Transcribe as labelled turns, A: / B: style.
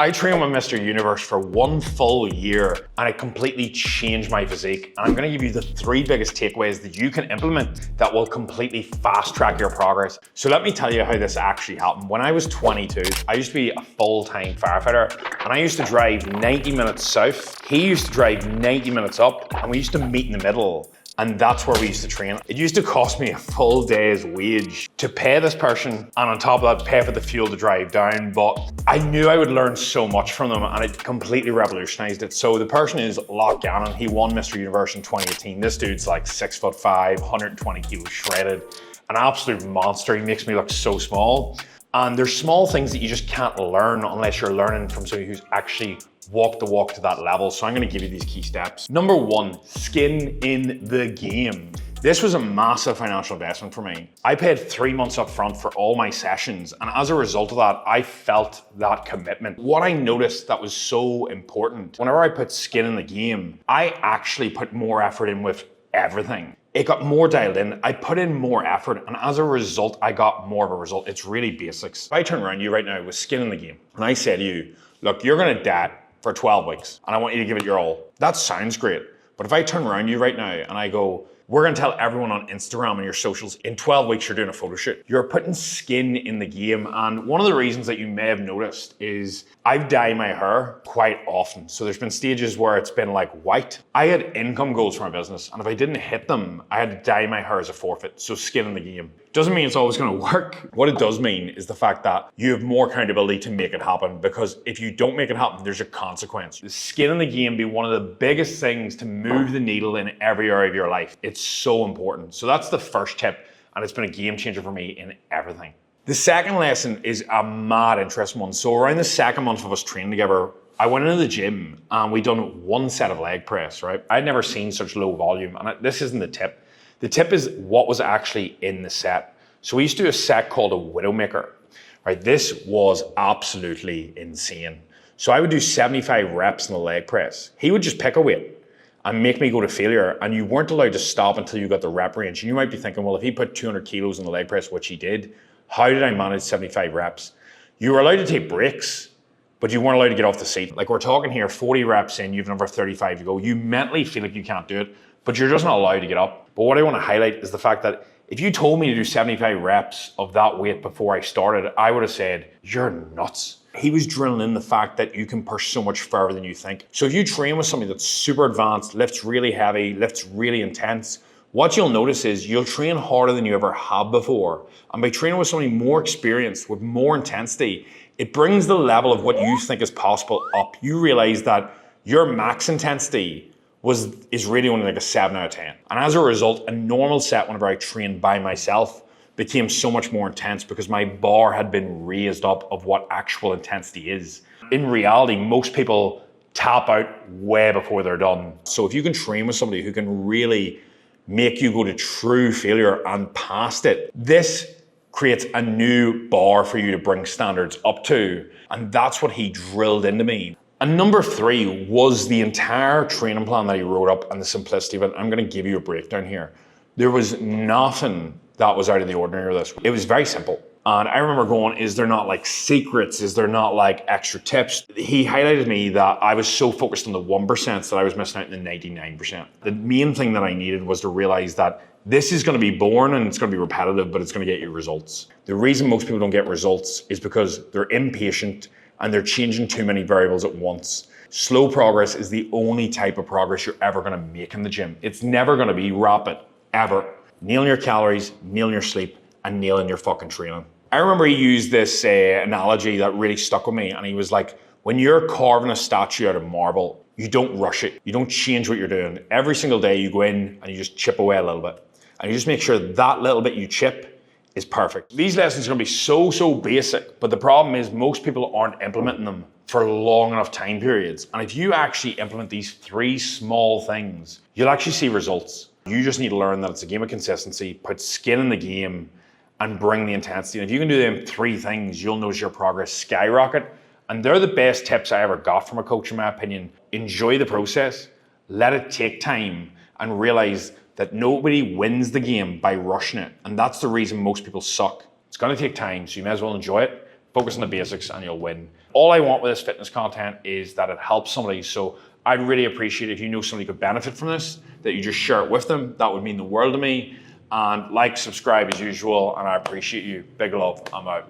A: I trained with Mr. Universe for 1 full year and it completely changed my physique. And I'm gonna give you the 3 biggest takeaways that you can implement that will completely fast track your progress. So let me tell you how this actually happened. When I was 22, I used to be a full-time firefighter and I used to drive 90 minutes south. He used to drive 90 minutes up and we used to meet in the middle. And that's where we used to train. It used to cost me a full day's wage to pay this person and on top of that, pay for the fuel to drive down. But I knew I would learn so much from them and it completely revolutionized it. So the person is Locke Gannon. He won Mr. Universe in 2018. This dude's like 6'5", 120 kilos shredded, an absolute monster. He makes me look so small. And there's small things that you just can't learn unless you're learning from somebody who's actually walked the walk to that level. So I'm gonna give you these key steps. Number 1, skin in the game. This was a massive financial investment for me. I paid 3 months up front for all my sessions. And as a result of that, I felt that commitment. What I noticed that was so important, whenever I put skin in the game, I actually put more effort in with everything. It got more dialed in. I put in more effort, and as a result, I got more of a result. It's really basics. If I turn around you right now with skin in the game, and I say to you, look, you're gonna diet for 12 weeks, and I want you to give it your all. That sounds great. But if I turn around you right now and I go, we're gonna tell everyone on Instagram and your socials, in 12 weeks you're doing a photo shoot. You're putting skin in the game. And one of the reasons that you may have noticed is I've dyed my hair quite often. So there's been stages where it's been like white. I had income goals for my business. And if I didn't hit them, I had to dye my hair as a forfeit. So skin in the game. Doesn't mean it's always gonna work. What it does mean is the fact that you have more accountability to make it happen, because if you don't make it happen, there's a consequence. The skin in the game be one of the biggest things to move the needle in every area of your life. It's so important. So that's the first tip, and it's been a game changer for me in everything. The second lesson is a mad interesting one. So around the second month of us training together, I went into the gym and we done 1 set of leg press, right? I'd never seen such low volume, and this isn't the tip. The tip is what was actually in the set. So we used to do a set called a Widowmaker, right? This was absolutely insane. So I would do 75 reps in the leg press. He would just pick a weight and make me go to failure, and you weren't allowed to stop until you got the rep range. And you might be thinking, well, if he put 200 kilos in the leg press, which he did, how did I manage 75 reps? You were allowed to take breaks, but you weren't allowed to get off the seat. Like we're talking here, 40 reps in, you've another 35 to go. You mentally feel like you can't do it, but you're just not allowed to get up. But what I want to highlight is the fact that if you told me to do 75 reps of that weight before I started, I would have said, you're nuts. He was drilling in the fact that you can push so much further than you think. So if you train with somebody that's super advanced, lifts really heavy, lifts really intense, what you'll notice is you'll train harder than you ever have before. And by training with somebody more experienced, with more intensity, it brings the level of what you think is possible up. You realize that your max intensity is really only like a 7 out of 10. And as a result, a normal set whenever I trained by myself became so much more intense because my bar had been raised up of what actual intensity is. In reality, most people tap out way before they're done. So if you can train with somebody who can really make you go to true failure and past it, this creates a new bar for you to bring standards up to. And that's what he drilled into me. And number 3 was the entire training plan that he wrote up and the simplicity of it. I'm gonna give you a breakdown here. There was nothing that was out of the ordinary with this. It was very simple. And I remember going, is there not like secrets? Is there not like extra tips? He highlighted me that I was so focused on the 1% that I was missing out on the 99%. The main thing that I needed was to realize that this is gonna be boring and it's gonna be repetitive, but it's gonna get you results. The reason most people don't get results is because they're impatient and they're changing too many variables at once. Slow progress is the only type of progress you're ever gonna make in the gym. It's never gonna be rapid, ever. Nailing your calories, nailing your sleep, and nailing your fucking training. I remember he used this analogy that really stuck with me, and he was like, when you're carving a statue out of marble, you don't rush it. You don't change what you're doing. Every single day you go in and you just chip away a little bit. And you just make sure that little bit you chip is perfect. These lessons are gonna be so basic, but the problem is most people aren't implementing them for long enough time periods. And if you actually implement these 3 small things, you'll actually see results. You just need to learn that it's a game of consistency, put skin in the game, and bring the intensity. And if you can do them 3 things, you'll notice your progress skyrocket. And they're the best tips I ever got from a coach, in my opinion. Enjoy the process, let it take time, and realize that nobody wins the game by rushing it. And that's the reason most people suck. It's gonna take time, so you may as well enjoy it, Focus on the basics and you'll win. All I want with this fitness content is that it helps somebody. So I'd really appreciate if you know somebody could benefit from this, that you just share it with them. That would mean the world to me. And like, subscribe as usual, and I appreciate you. Big love, I'm out.